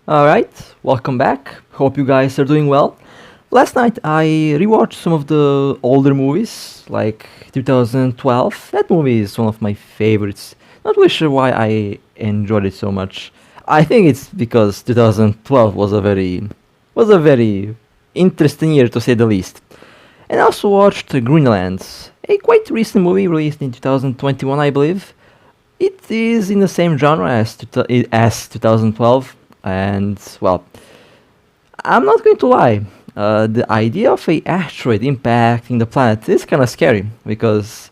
Alright, welcome back. Hope you guys are doing well. Last night I rewatched some of the older movies, like 2012. That movie is one of my favorites. Not really sure why I enjoyed it so much. I think it's because 2012 was a very interesting year to say the least. And I also watched Greenland, a quite recent movie released in 2021, I believe. It is in the same genre as 2012, and well, I'm not going to lie. The idea of a asteroid impacting the planet is kind of scary because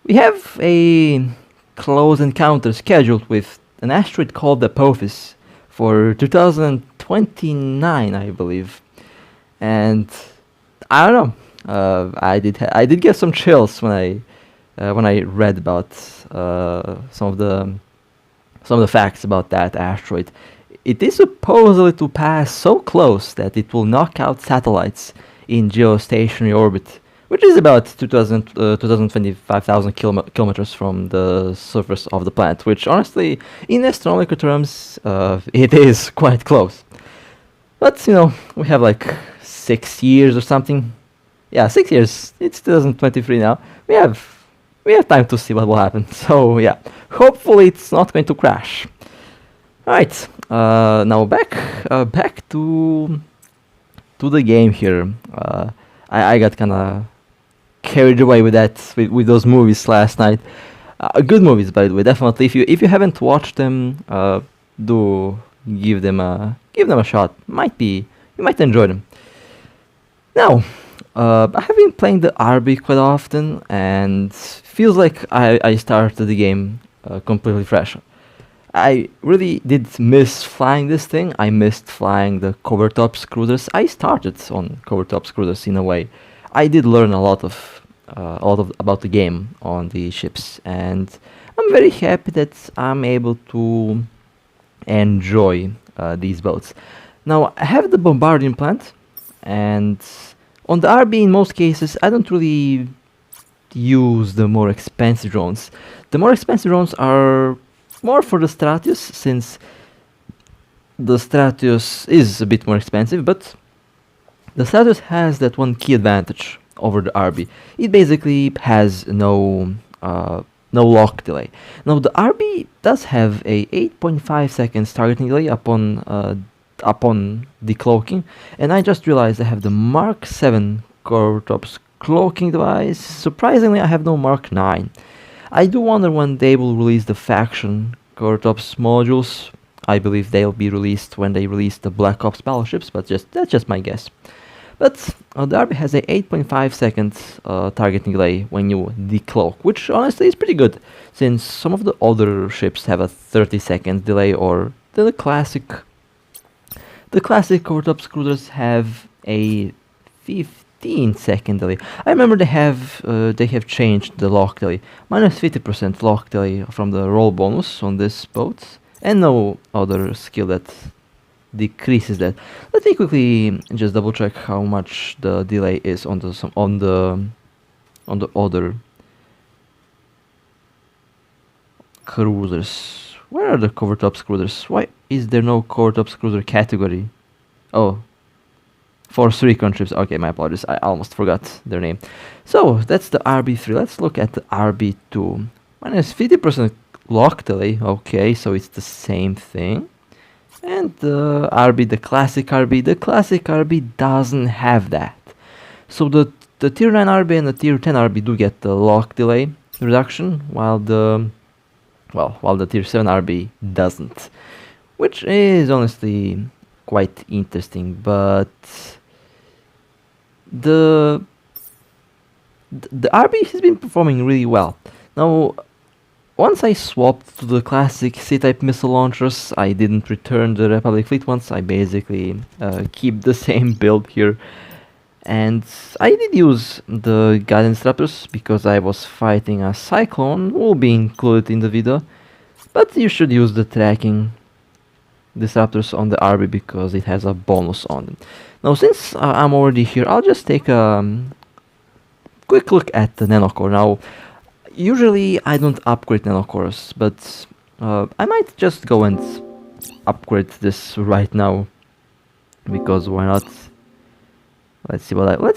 we have a close encounter scheduled with an asteroid called the Apophis for 2029, I believe, and I don't know. I did get some chills when I read about some of the facts about that asteroid. It is supposedly to pass so close that it will knock out satellites in geostationary orbit, which is about 225,000 kilometers from the surface of the planet, which honestly, in astronomical terms, it is quite close. But, we have like 6 years or something. Yeah, 6 years. It's 2023 now. We have time to see what will happen. So yeah, hopefully it's not going to crash. Alright, now back to the game here. I got kind of carried away with those movies last night. Good movies, by the way. Definitely, if you haven't watched them, do give them a shot. You might enjoy them. Now, I have been playing the RB quite often, and feels like I started the game completely fresh. I really did miss flying this thing. I missed flying the Covert cruisers. I started on Covert cruisers in a way. I did learn a lot of about the game on the ships, and I'm very happy that I'm able to enjoy these boats. Now I have the bombarding plant, and on the RB in most cases I don't really use the more expensive drones. The more expensive drones are more for the Stratios, since the Stratios is a bit more expensive, but the Stratus has that one key advantage over the RB. It basically has no lock delay. Now the RB does have a 8.5 seconds targeting delay upon decloaking, and I just realized I have the Mark 7 Cortops cloaking device. Surprisingly, I have no Mark 9. I do wonder when they will release the faction Cortops modules. I believe they'll be released when they release the Black Ops battleships, but that's just my guess. But the RB has a 8.5 seconds targeting delay when you decloak, which honestly is pretty good, since some of the other ships have a 30-second delay, or the classic Cortops cruisers have a 15-second delay. I remember they have changed the lock delay, minus 50% lock delay from the roll bonus on this boat, and no other skill that decreases that. Let me quickly just double check how much the delay is on the other cruisers. Where are the Covertops cruisers? Why is there no Covertops cruiser category? Oh, Force Recon ships. Okay, my apologies. I almost forgot their name. So that's the RB3. Let's look at the RB2. Minus 50% lock delay. Okay, so it's the same thing. And the RB, the classic RB doesn't have that. So the tier 9 RB and the tier 10 RB do get the lock delay reduction, while the tier 7 RB doesn't, which is honestly quite interesting. But the RB has been performing really well. Now, once I swapped to the classic C-type missile launchers, I didn't return the Republic fleet ones. I basically keep the same build here. And I did use the guidance raptors because I was fighting a cyclone, will be included in the video. But you should use the tracking disruptors on the RB because it has a bonus on them. Now, since I'm already here, I'll just take a quick look at the Nanocore. Now, usually I don't upgrade Nanocores, but I might just go and upgrade this right now, because why not? Let's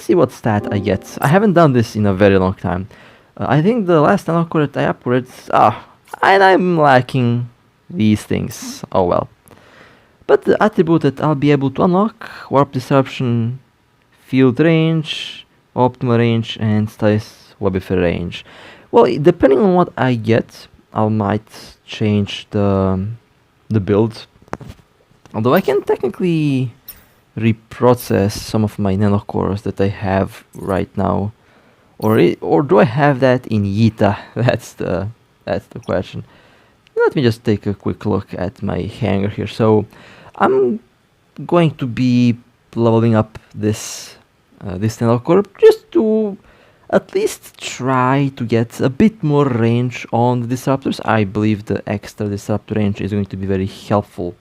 see what stat I get. I haven't done this in a very long time. I think the last Nanocore that I upgraded, and I'm lacking these things. Oh well. But the attribute that I'll be able to unlock: warp disruption, field range, optimal range, and status webify range. Well, depending on what I get, I might change the build. Although I can technically reprocess some of my nanocores that I have right now, or do I have that in Yita? That's the question. Let me just take a quick look at my hangar here. So I'm going to be leveling up this nanocore just to at least try to get a bit more range on the disruptors. I believe the extra disruptor range is going to be very helpful,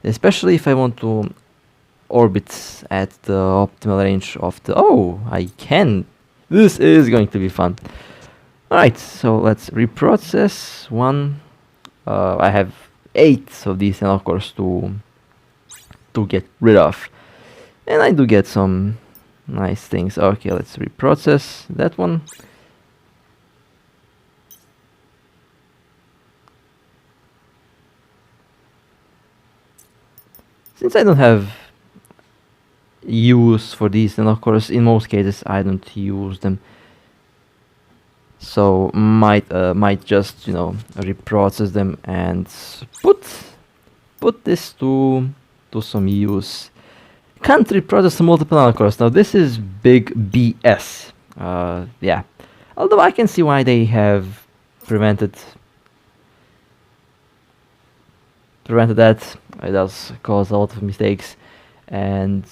especially if I want to orbit at the optimal range of the... Oh, I can! This is going to be fun. Alright, so let's reprocess one. I have 8 of these nanocores to get rid of. And I do get some nice things. Okay, let's reprocess that one. Since I don't have use for these, and of course in most cases I don't use them, so might just, you know, reprocess them and put this to some use. Can't reprocess multiple nanocores. Now this is big BS. Yeah, although I can see why they have prevented that. It does cause a lot of mistakes, and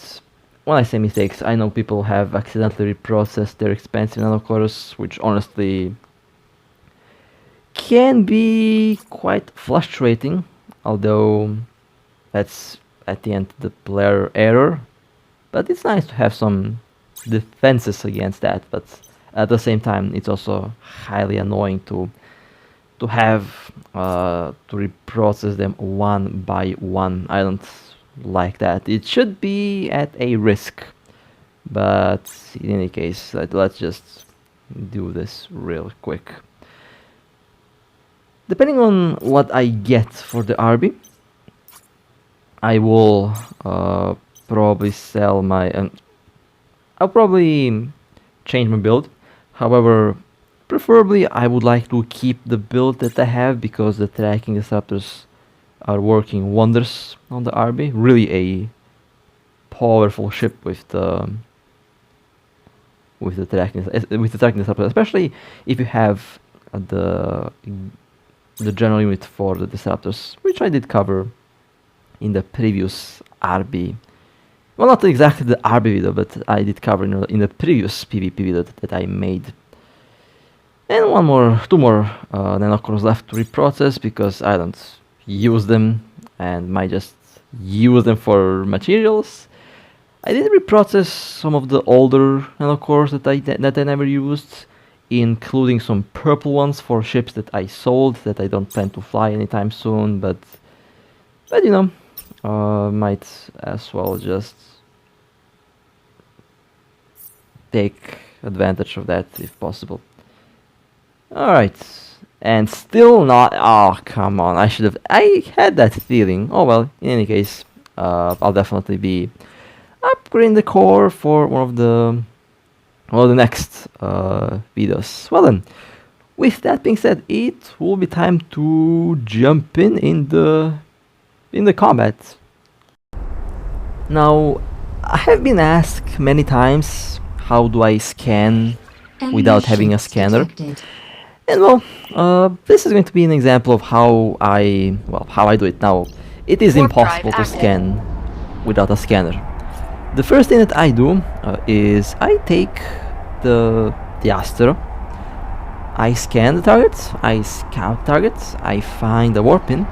when I say mistakes, I know people have accidentally reprocessed their expensive nanocores, which honestly can be quite frustrating, although that's at the end the player error. But it's nice to have some defenses against that, but at the same time it's also highly annoying to have to reprocess them one by one. I don't like that. It should be at a risk, but in any case, let's just do this real quick. Depending on what I get for the RB, I will probably sell my... I'll probably change my build. However, preferably I would like to keep the build that I have, because the tracking disruptors are working wonders on the RB. Really a powerful ship with the tracking disruptors, especially if you have the general unit for the disruptors, which I did cover in the previous RB. Well, not exactly the RB video, but I did cover in the previous PvP video that I made. And two more nanocores left to reprocess, because I don't use them and might just use them for materials. I did reprocess some of the older nanocores that I never used, including some purple ones for ships that I sold that I don't plan to fly anytime soon, but you know, might as well just take advantage of that if possible. Alright, and still not... Oh, come on, I had that feeling. Oh well, in any case, I'll definitely be upgrading the core for one of the next videos. Well then, with that being said, it will be time to jump in the combat. Now, I have been asked many times, how do I scan without having a scanner? Detected. And well, this is going to be an example of how I do it. Now, it is impossible to scan without a scanner. The first thing that I do is I take the asteroid, I scan the targets, I scout targets, I find the warp pin,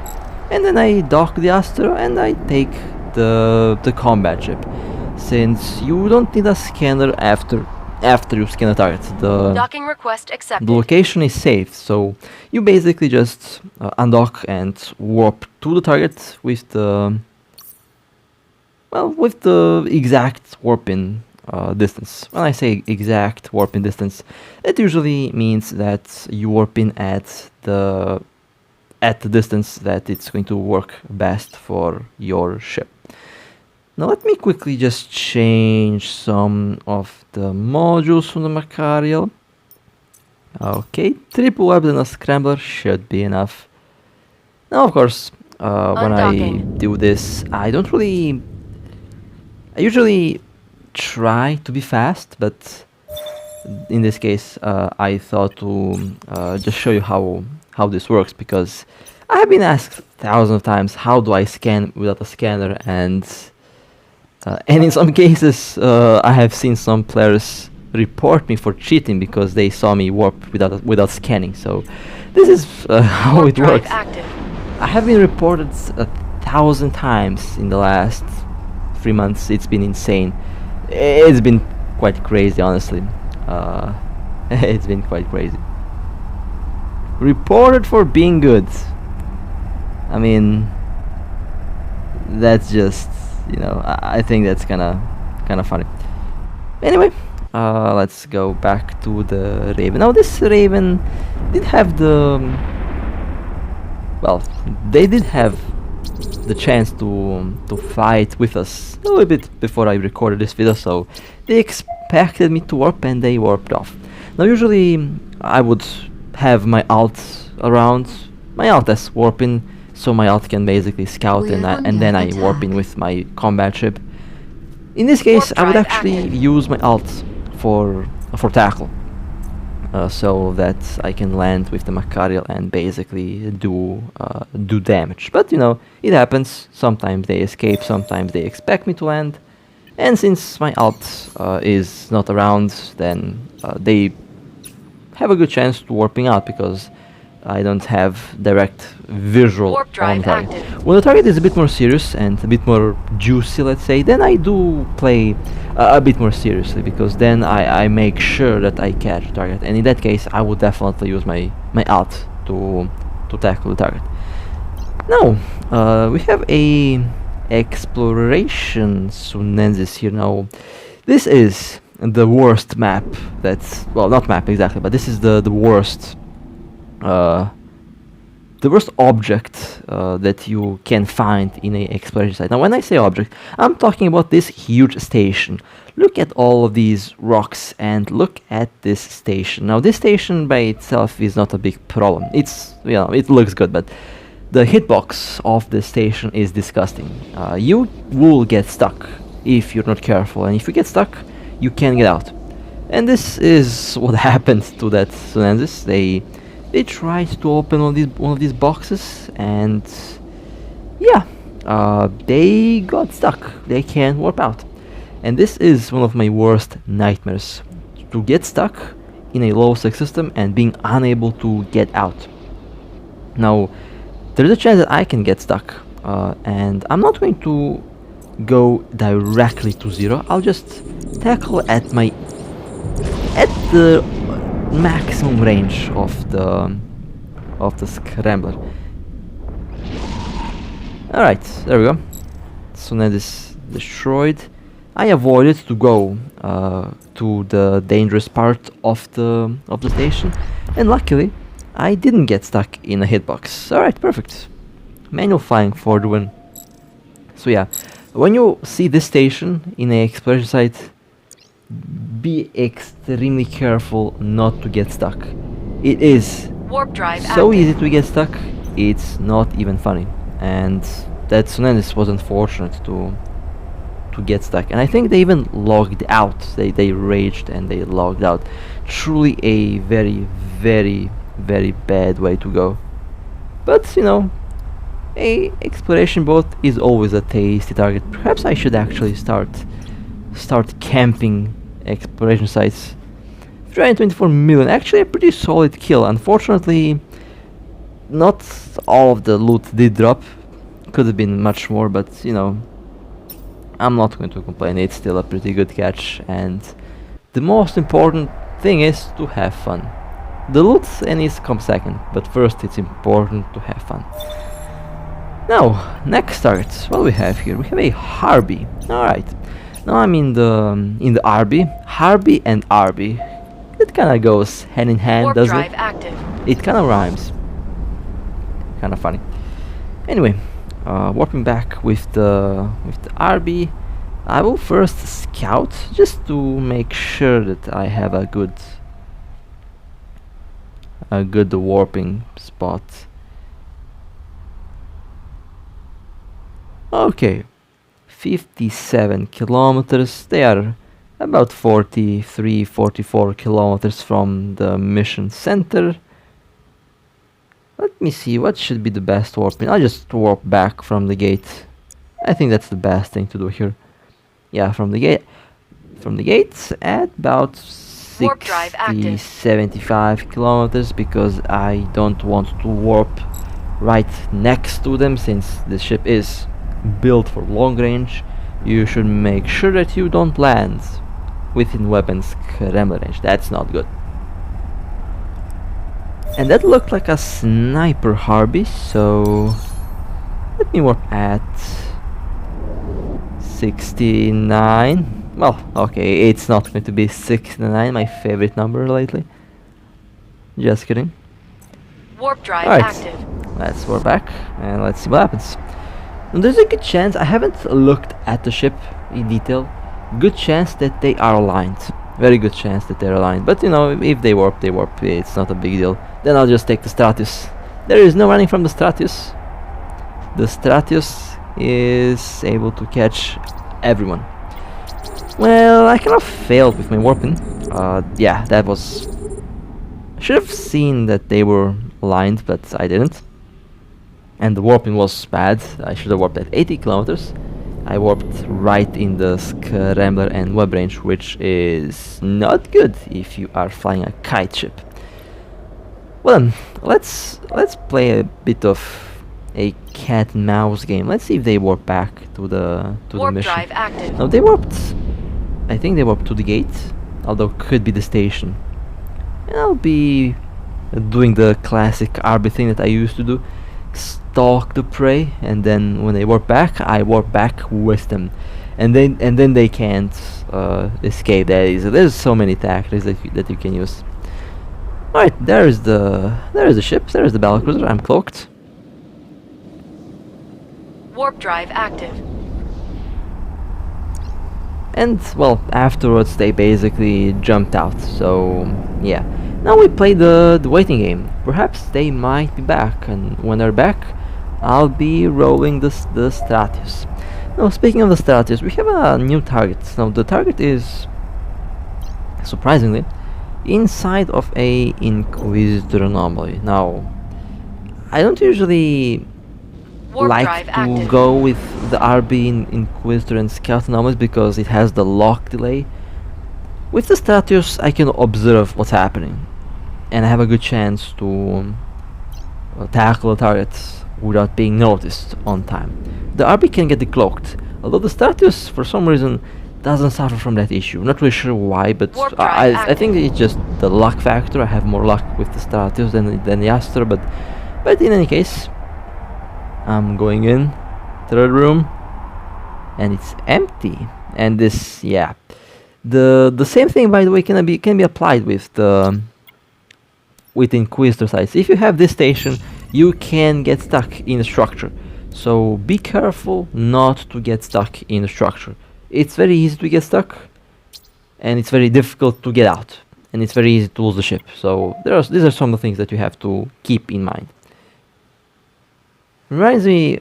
and then I dock the asteroid and I take the combat ship. Since you don't need a scanner after after you scan the target. Docking request accepted. The location is safe, so you basically just undock and warp to the target with the exact warping distance. When I say exact warping distance, it usually means that you warp in at the distance that it's going to work best for your ship. Now let me quickly just change some of the modules from the material. Okay, triple weapon and a scrambler should be enough. Now of course, when I do this, I usually try to be fast, but in this case I thought to just show you how this works, because I have been asked thousands of times how do I scan without a scanner, and in some cases I have seen some players report me for cheating because they saw me warp without scanning. So this is how it works. Active. I have been reported 1,000 times in the last 3 months. It's been insane. It's been quite crazy, honestly. It's been quite crazy. Reported for being good. I mean, that's just, you know, I think that's kind of funny. Anyway, let's go back to the Raven. Now this Raven did have they did have the chance to fight with us a little bit before I recorded this video, so they expected me to warp and they warped off. Now usually I would have my alt around, my alt as warping, so my alt can basically scout and then I warp in with my combat ship. In this case I would actually use my alt for tackle, so that I can land with the material and basically do damage. But you know, it happens. Sometimes they escape, sometimes they expect me to land, and since my alt is not around, then they have a good chance to warping out because I don't have direct visual on the target. When the target is a bit more serious and a bit more juicy, let's say, then I do play a bit more seriously, because then I make sure that I catch the target, and in that case I would definitely use my alt to tackle the target. Now we have a exploration Sunensis here. Now this is the worst map. That's, well, not map exactly, but this is the worst object that you can find in a exploration site. Now when I say object, I'm talking about this huge station. Look at all of these rocks and look at this station. Now this station by itself is not a big problem. It's, you know, it looks good, but the hitbox of the station is disgusting. You will get stuck if you're not careful, and if you get stuck you can't get out. And this is what happened to that Sunensis. They tried to open one of these boxes, and yeah, they got stuck. They can't warp out. And this is one of my worst nightmares, to get stuck in a low sec system and being unable to get out. Now there's a chance that I can get stuck, and I'm not going to go directly to zero. I'll just tackle at the maximum range of the scrambler. Alright, there we go. So now this destroyed. I avoided to go to the dangerous part of the station, and luckily I didn't get stuck in a hitbox. Alright, perfect. Manual flying for the win. So yeah, when you see this station in a exploration site, be extremely careful not to get stuck. It is warp drive so easy to get stuck, it's not even funny. And that Sunensis was unfortunate to get stuck. And I think they even logged out. They raged and they logged out. Truly a very, very, very bad way to go. But you know, a exploration boat is always a tasty target. Perhaps I should actually start camping exploration sites. 324 million, actually a pretty solid kill. Unfortunately, not all of the loot did drop. Could have been much more, but you know, I'm not going to complain. It's still a pretty good catch, and The most important thing is to have fun. The loot and it comes second, but first it's important to have fun. Now, next target. What do we have here? We have a Harby. Alright. Now I'm in the Arby. Harby and Arby. It kinda goes hand in hand, Warp doesn't drive it? active. It kinda rhymes. Kinda funny. Anyway, warping back with the Arby. I will first scout just to make sure that I have a good warping spot. Okay, 57 kilometers. They are about 43, 44 kilometers from the mission center. Let me see, what should be the best warping? I'll just warp back from the gate. I think that's the best thing to do here. Yeah, from the gate. From the gates at about Warp drive 60, active. 75 kilometers, because I don't want to warp right next to them, since the ship is built for long range. You should make sure that you don't land within weapons scramble range. That's not good. And that looked like a sniper Harby, so let me warp at 69. Well, okay, it's not going to be 69, my favorite number lately. Just kidding. Warp drive Alright, active. let's warp back and let's see what happens. And there's a good chance, I haven't looked at the ship in detail, good chance that they are aligned. Very good chance that they're aligned. But you know, if they warp, they warp. It's not a big deal. Then I'll just take the Stratus. There is no running from the Stratus. The Stratus is able to catch everyone. Well, I kind of failed with my warping. Yeah, that was... I should have seen that they were aligned, but I didn't. And the warping was bad. I should have warped at 80 kilometers. I warped right in the scrambler and web range, which is not good if you are flying a kite ship. Well then, let's play a bit of a cat and mouse game. Let's see if they warp back to the Warp mission. drive active. No, they warped. I think they warped to the gate, although could be the station. And I'll be doing the classic RB thing that I used to do. Stalk the prey, and then when they warp back, I warp back with them, and then they can't escape that easily. There's so many tactics that you can use. Alright, there's the ship, there's the battlecruiser. I'm cloaked. Warp drive active. And well, afterwards they basically jumped out. So yeah, now we play the waiting game. Perhaps they might be back, and when they're back, I'll be rolling the Stratios. Now, speaking of the Stratios, we have a new target. Now, the target is, surprisingly, inside of a Inquisitor anomaly. Now, I don't usually Warp like drive to active. go with the RB in Inquisitor and Scout anomalies because it has the lock delay. With the Stratios, I can observe what's happening, and I have a good chance to tackle the targets without being noticed on time. The RB can get decloaked, although the Stratios, for some reason, doesn't suffer from that issue. Not really sure why, but Warp drive I think it's just the luck factor. I have more luck with the Stratios than the Asteroid, but in any case, I'm going in, third room, and it's empty. And this, yeah, the same thing, by the way, can be applied with the Inquisitor sites. If you have this station, you can get stuck in a structure, so be careful not to get stuck in a structure. It's very easy to get stuck, and it's very difficult to get out, and it's very easy to lose the ship. So these are some of the things that you have to keep in mind. Reminds me,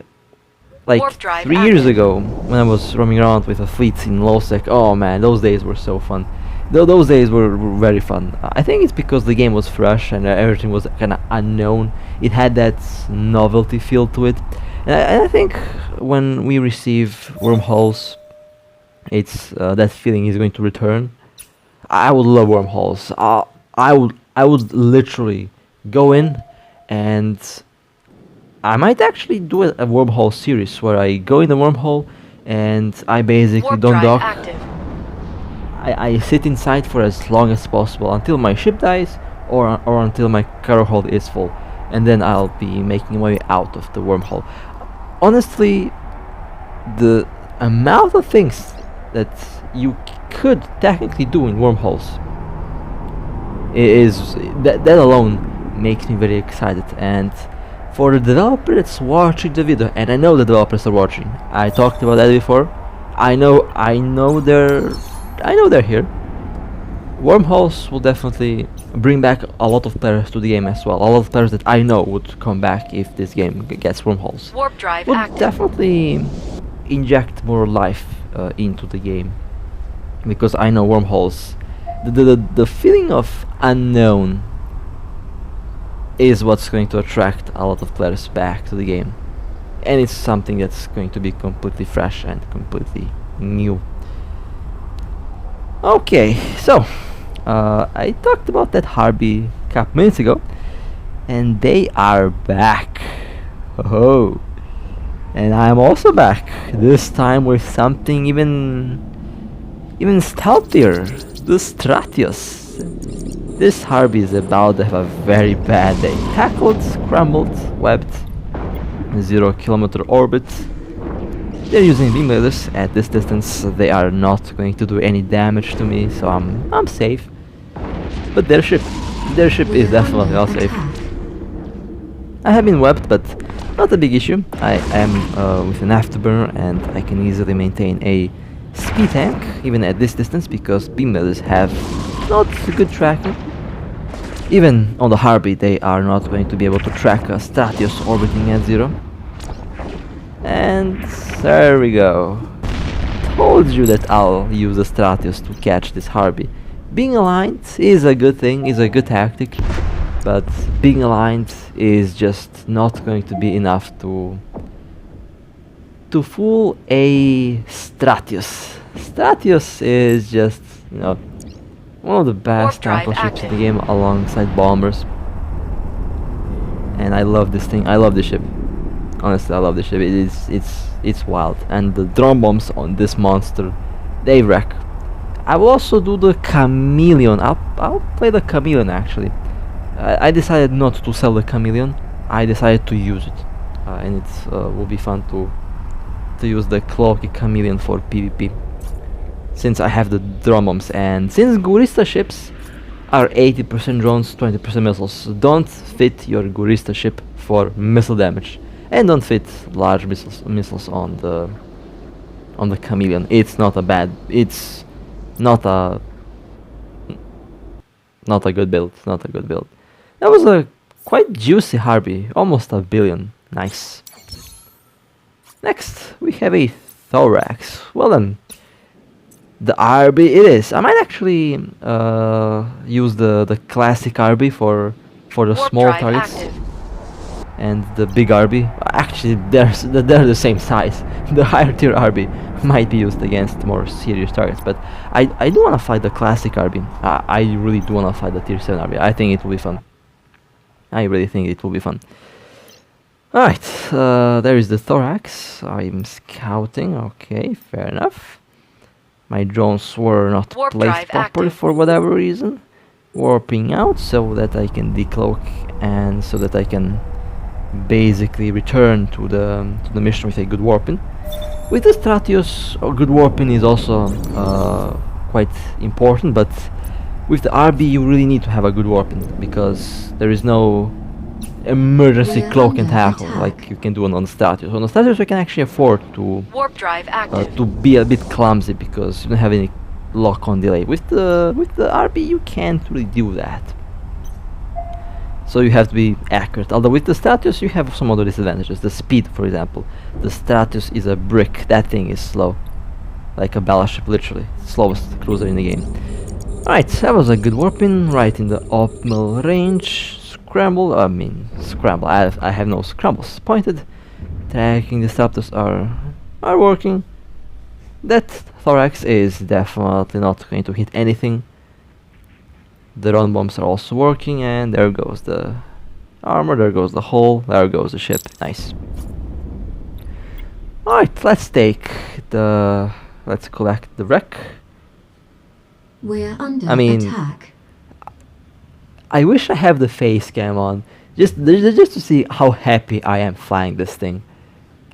like Warp drive 3 years active. ago, when I was roaming around with a fleet in Lowsec. Oh man, those days were so fun. Those days were very fun. I think it's because the game was fresh and everything was kind of unknown. It had that novelty feel to it, and I think when we receive wormholes, it's that feeling is going to return. I would love wormholes. I would literally go in, and I might actually do a wormhole series where I go in the wormhole and I basically Warp don't drive dock. active. I sit inside for as long as possible until my ship dies or until my cargo hold is full, and then I'll be making my way out of the wormhole. Honestly, the amount of things that you could technically do in wormholes is that alone makes me very excited. And for the developer that's watching the video, and I know the developers are watching, I talked about that before. I know they're here. Wormholes will definitely bring back a lot of players to the game as well. A lot of players that I know would come back if this game gets wormholes. Warp drive Would active. definitely inject more life into the game, because I know wormholes. The feeling of unknown is what's going to attract a lot of players back to the game, and it's something that's going to be completely fresh and completely new. Okay, so I talked about that Harby a couple minutes ago, and they are back. Oh, and I'm also back. This time with something even stealthier. The Stratios. This Harby is about to have a very bad day. Tackled, scrambled, webbed, 0 kilometer orbit. They're using beam lasers. At this distance they are not going to do any damage to me, so I'm safe. But their ship is definitely not safe. I have been webbed, but not a big issue. I am with an afterburner, and I can easily maintain a speed tank even at this distance, because beam lasers have not good tracking. Even on the Harby they are not going to be able to track a Stratios orbiting at 0. And there we go. Told you that I'll use the Stratios to catch this Harby. Being aligned is a good thing, is a good tactic, but being aligned is just not going to be enough to fool a Stratios. Stratios is just, you know, one of the best drive temple ships in the active. game alongside bombers. And I love this thing. I love this ship. Honestly, I love this ship. It's wild. And the drone bombs on this monster, they wreck. I will also do the chameleon. I'll play the chameleon actually. I decided not to sell the chameleon. I decided to use it, and it will be fun to use the Cloak chameleon for PvP, since I have the drone bombs, and since Gurista ships are 80% drones, 20% missiles. Don't fit your Gurista ship for missile damage, and don't fit large missiles on the chameleon. It's not a bad. It's not a good build. Not a good build. That was a quite juicy Harby, almost a billion. Nice. Next, we have a thorax. Well then, the RB it is. I might actually use the classic RB for the Warp small drive targets, active. and the big RB. Actually, they're the same size. The higher tier RB might be used against more serious targets, but I do want to fight the classic RB. I really do want to fight the tier 7 RB. I think it will be fun. I really think it will be fun. Alright, there is the thorax. I'm scouting. Okay, fair enough. My drones were not Warp placed drive properly active. for whatever reason. Warping out so that I can decloak, and so that I can basically return to the mission with a good warping. With the Stratios, good warping is also quite important, but with the RB you really need to have a good warping, because there is no emergency cloak and tackle like you can do on the Stratios. On the Stratios you can actually afford to Warp drive active. be a bit clumsy, because you don't have any lock-on delay. With the RB you can't really do that, so you have to be accurate. Although with the Stratios you have some other disadvantages. The speed, for example. The Stratios is a brick. That thing is slow, like a battleship, literally slowest cruiser in the game. Alright, that was a good warping, right in the optimal range. Scramble, I have no scrambles pointed. Tracking disruptors are working. That thorax is definitely not going to hit anything. The run bombs are also working, and there goes the armor, there goes the hull, there goes the ship. Nice. Alright, let's collect the wreck. We're under I mean, attack. I wish I have the face cam on, just to see how happy I am flying this thing.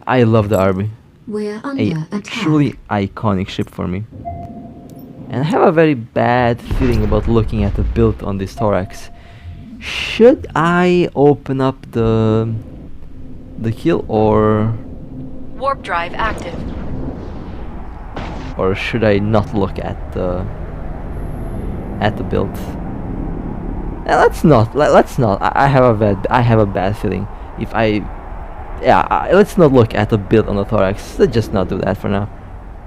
I love the Arby. We're A under attack. truly iconic ship for me. And I have a very bad feeling about looking at the build on this thorax. Should I open up the kill, or Warp drive active. should I not look at the build? Let's not. Let's not. I have a bad feeling. If I, yeah, let's not look at the build on the thorax. Let's just not do that for now.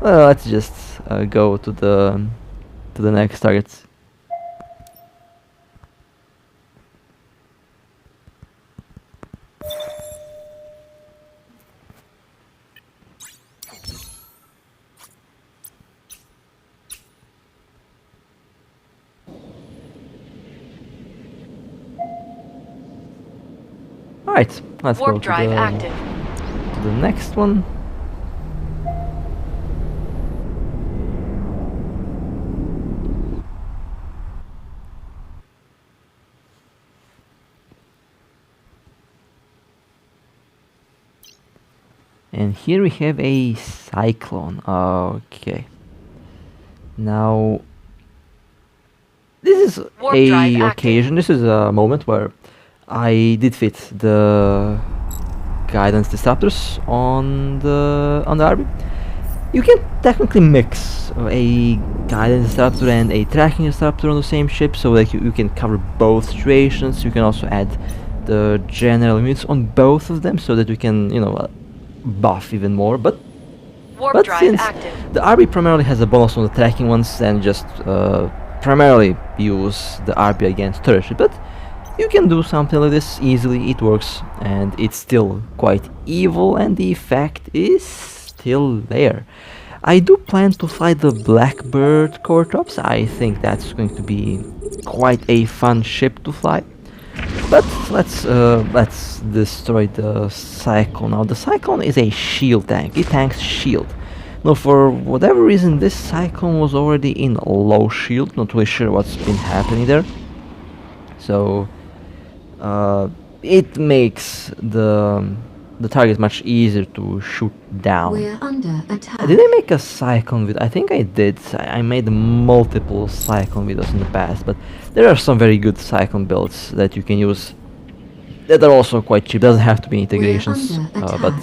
Let's just go to the next targets. Alright, let's go Warp drive active. to the next one. And here we have a cyclone. Okay. Now, this is Warp drive a active. occasion. This is a moment where I did fit the guidance disruptors on the RB. You can technically mix a guidance disruptor and a tracking disruptor on the same ship, so that you can cover both situations. You can also add the general units on both of them, so that you can, you know, buff even more. But Warp drive since active. the RB primarily has a bonus on the tracking ones, and just primarily use the RB against turret, but you can do something like this easily. It works, and it's still quite evil, and the effect is still there. I do plan to fly the Blackbird core tops. I think that's going to be quite a fun ship to fly. But let's destroy the Cyclone. Now the Cyclone is a shield tank. It tanks shield. Now for whatever reason this Cyclone was already in low shield. Not really sure what's been happening there. So it makes the target much easier to shoot down. We're under attack. Did I make a Cyclone video? I think I did. I made multiple Cyclone videos in the past, but there are some very good Cyclone builds that you can use that are also quite cheap. Doesn't have to be integrations, under but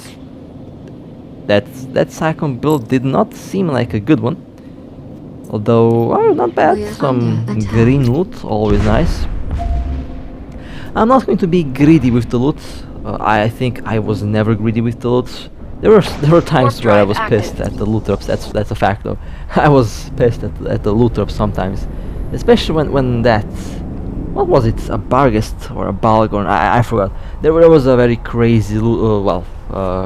that Cyclone build did not seem like a good one. Although, not bad. We're Some under attack. green loot, always nice. I'm not going to be greedy with the loot. I think I was never greedy with the loot. There were times Warp where I drive was active. pissed at the loot drops. That's a fact though. I was pissed at the loot drops sometimes, especially when that, what was it, a Barghest or a Balgorn? I forgot. There was a very crazy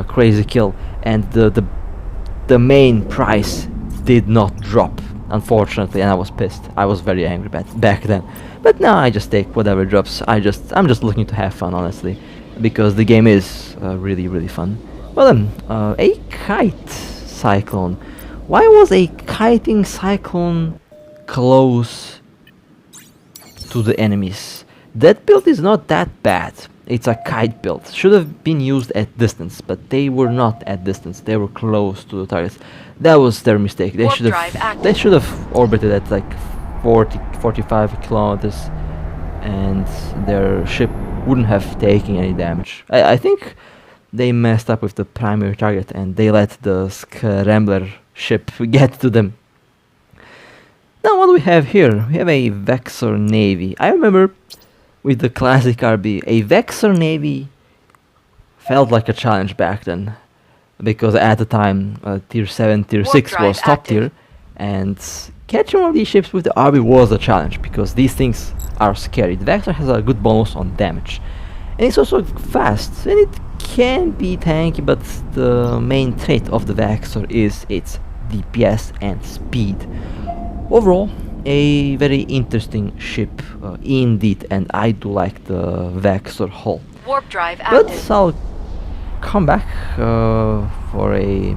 crazy kill, and the main price did not drop, unfortunately, and I was pissed. I was very angry back then. But now I just take whatever drops. I'm just looking to have fun, honestly, because the game is really fun. Well then, a kite cyclone. Why was a kiting cyclone close to the enemies? That build is not that bad. It's a kite build. Should have been used at distance, but they were not at distance. They were close to the targets. That was their mistake. They Warp should drive have active. they should have orbited at like 45 kilometers, and their ship wouldn't have taken any damage. I think they messed up with the primary target, and they let the Scrambler ship get to them. Now what do we have here? We have a Vexor Navy. I remember with the classic RB, a Vexor Navy felt like a challenge back then, because at the time tier 7, tier Warp 6 drive was top active. tier, and catching one of these ships with the RB was a challenge, because these things are scary. The Vexor has a good bonus on damage, and it's also fast, and it can be tanky, but the main trait of the Vexor is its DPS and speed. Overall, a very interesting ship indeed, and I do like the Vexor hull. Warp drive But active. I'll come back for a.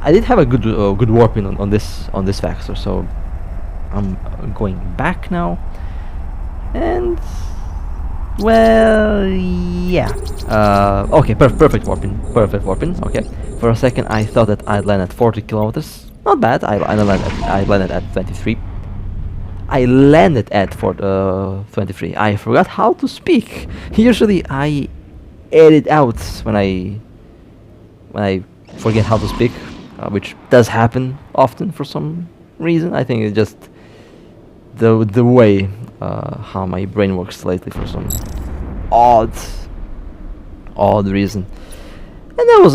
I did have a good warping on this Vexor, so I'm going back now, and well, yeah. Okay, perfect warping, perfect warping. Okay, for a second I thought that I'd land at 40 kilometers. Not bad. I landed at 23. I landed at 23. I forgot how to speak. Usually I edit out when I forget how to speak, which does happen often for some reason. I think it's just the way how my brain works lately for some odd reason. And that was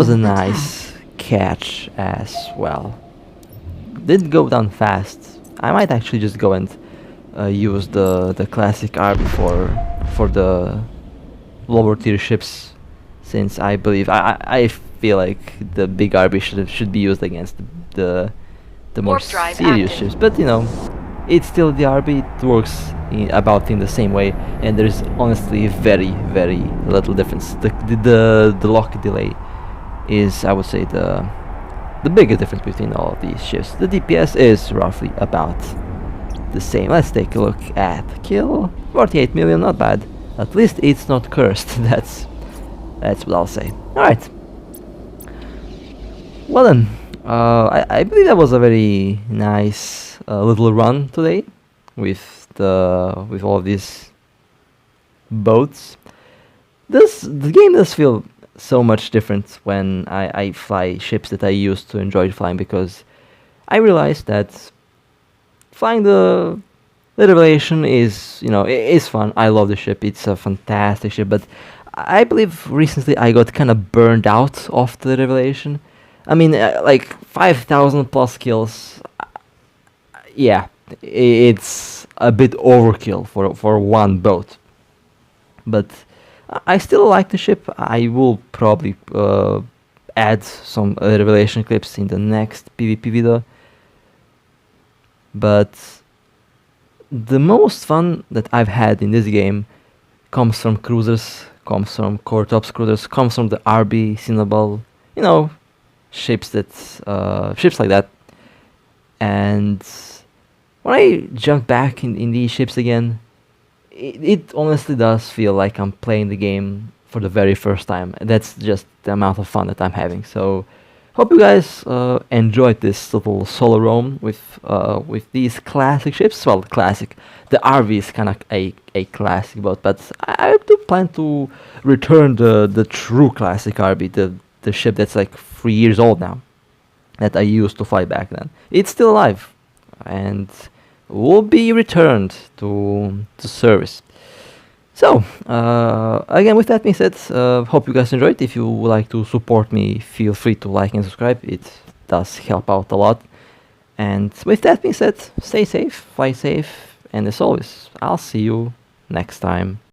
a nice catch as well. Didn't go down fast. I might actually just go and use the classic Arb for the lower tier ships, since I believe I feel like the big RB should be used against the more Warp drive serious active. ships. But you know, it's still the RB. It works about in the same way, and there's honestly very little difference. The lock delay is, I would say, the biggest difference between all of these ships. The DPS is roughly about the same. Let's take a look at kill. 48 million, not bad. At least it's not cursed. That's what I'll say. All right. Well then, I believe that was a very nice little run today with all of these boats. The game does feel so much different when I fly ships that I used to enjoy flying, because I realized that flying the Revelation is, you know, is fun. I love the ship. It's a fantastic ship, but I believe recently I got kind of burned out of the Revelation. I mean, like 5,000 plus kills. Yeah, it's a bit overkill for one boat. But I still like the ship. I will probably add some Revelation clips in the next PvP video. But the most fun that I've had in this game comes from cruisers, comes from core tops cruisers, comes from the RB, Cinnabal, you know, ships like that. And when I jump back in these ships again, it honestly does feel like I'm playing the game for the very first time. That's just the amount of fun that I'm having. So hope you guys enjoyed this little solo roam with these classic ships. Well, classic. The RV is kind of a classic boat, but I do plan to return the true classic RV, the ship that's like 3 years old now, that I used to fly back then. It's still alive, and will be returned to service. So, again, with that being said, hope you guys enjoyed. If you would like to support me, feel free to like and subscribe. It does help out a lot. And with that being said, stay safe, fly safe, and as always, I'll see you next time.